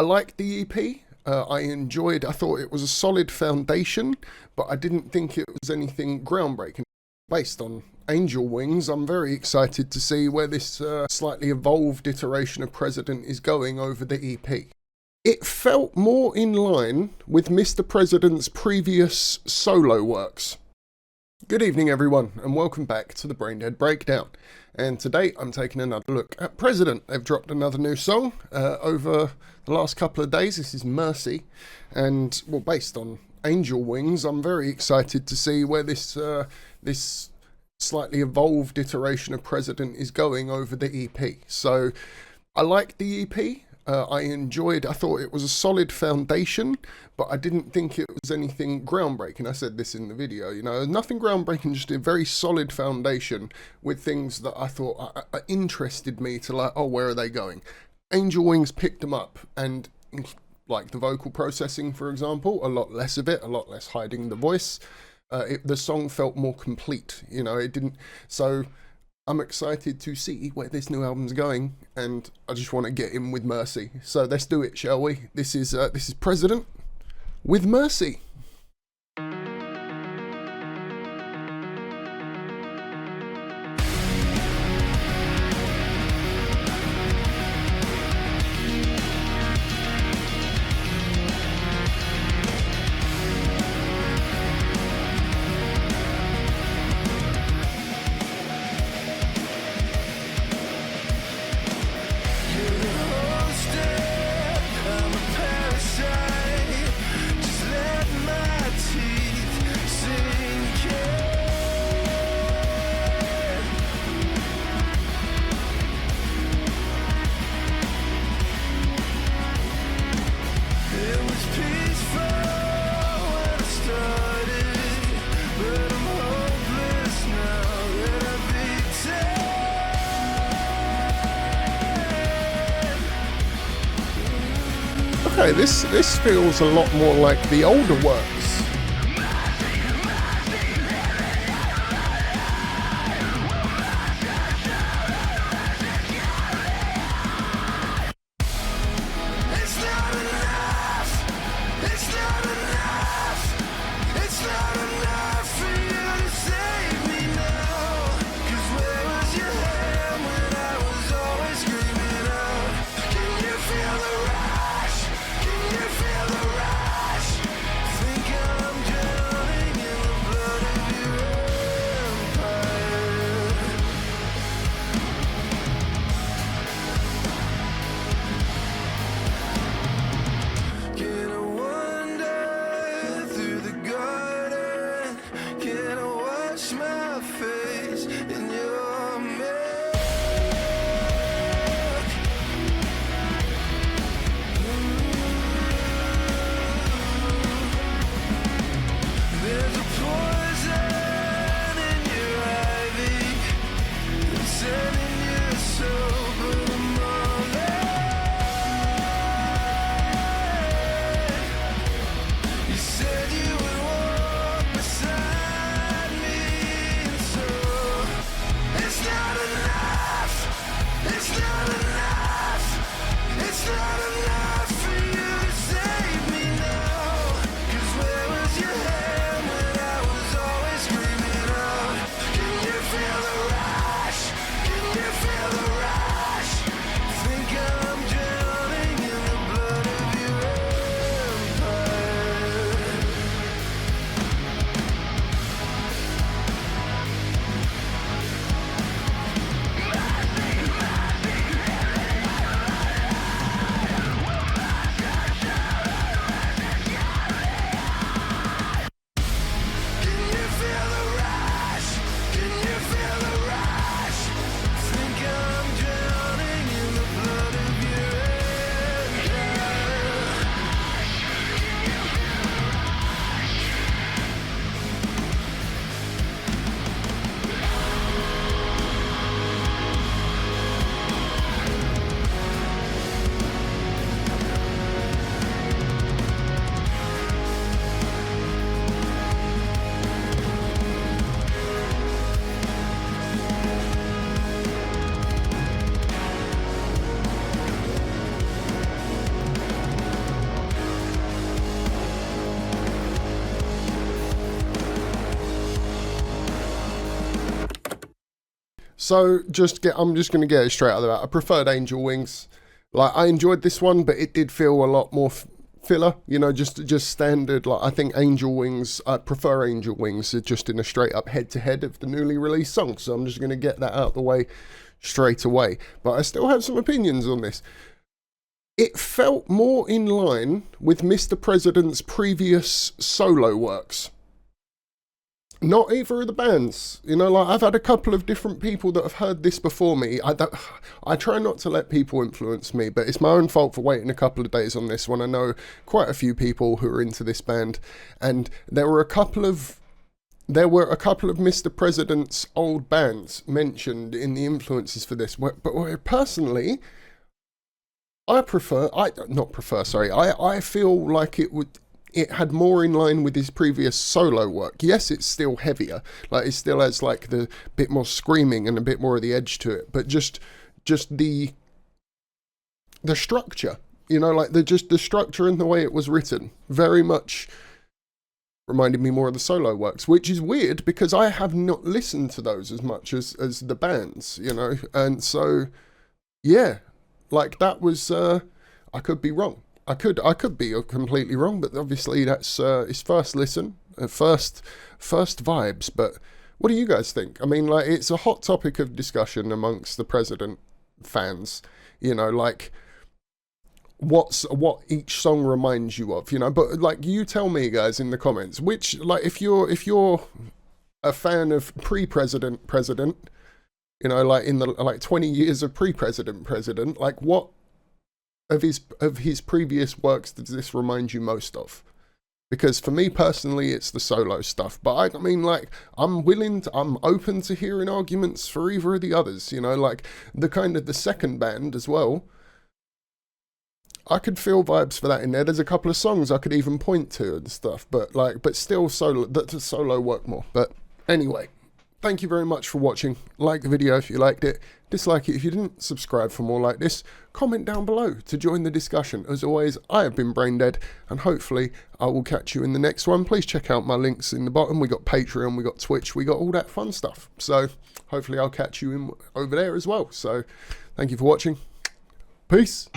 I liked the EP. I thought it was a solid foundation, but I didn't think it was anything groundbreaking. Based on Angel Wings, I'm very excited to see where this slightly evolved iteration of President is going over the EP. It felt more in line with Mr. President's previous solo works. Good evening everyone, and welcome back to the Braindead Breakdown. And today I'm taking another look at President. They've dropped another new song over the last couple of days. This is Mercy, and well, based on Angel Wings, I'm very excited to see where this slightly evolved iteration of President is going over the EP. So I liked the EP. I thought it was a solid foundation, but I didn't think it was anything groundbreaking. I said this in the video, nothing groundbreaking, just a very solid foundation with things that I thought interested me to like, oh, where are they going? Angel Wings picked them up, and like the vocal processing, for example, a lot less of it, a lot less hiding the voice. The song felt more complete, it didn't, so I'm excited to see where this new album's going, and I just want to get in with Mercy. So let's do it, shall we? This is President with Mercy. Okay, this feels a lot more like the older works. Think So I'm just going to get it straight out of the bat. I preferred Angel Wings. Like, I enjoyed this one, but it did feel a lot more filler, you know, just standard. Like, I think Angel Wings, I prefer Angel Wings just in a straight up head to head of the newly released song. So I'm just going to get that out of the way straight away. But I still have some opinions on this. It felt more in line with Mr. President's previous solo works. Not either of the bands, you know, like I've had a couple of different people that have heard this before me. I try not to let people influence me, but it's my own fault for waiting a couple of days on this one. I know quite a few people who are into this band, and there were a couple of Mr. President's old bands mentioned in the influences for this, but personally, I feel like it had more in line with his previous solo work. Yes, it's still heavier, like it still has like the bit more screaming and a bit more of the edge to it, but just the structure, you know, like the structure and the way it was written very much reminded me more of the solo works, which is weird because I have not listened to those as much as the bands, you know, and so yeah, like that was I could be wrong. I could be completely wrong, but obviously that's his first listen, first vibes. But what do you guys think? I mean, like, it's a hot topic of discussion amongst the President fans. You know, like what each song reminds you of. You know, but like you tell me, guys, in the comments, which, like, if you're a fan of president, you know, like in the like 20 years of president, like what of his previous works does this remind you most of? Because for me personally, it's the solo stuff. But I mean, like, I'm open to hearing arguments for either of the others. You know, like the second band as well. I could feel vibes for that in there. There's a couple of songs I could even point to and stuff. But still solo work more. But anyway. Thank you very much for watching. Like the video if you liked it. Dislike it if you didn't. Subscribe for more like this. Comment down below to join the discussion. As always, I have been Braindead, and hopefully I will catch you in the next one. Please check out my links in the bottom. We got Patreon, we got Twitch, we got all that fun stuff. So hopefully I'll catch you over there as well. So thank you for watching. Peace.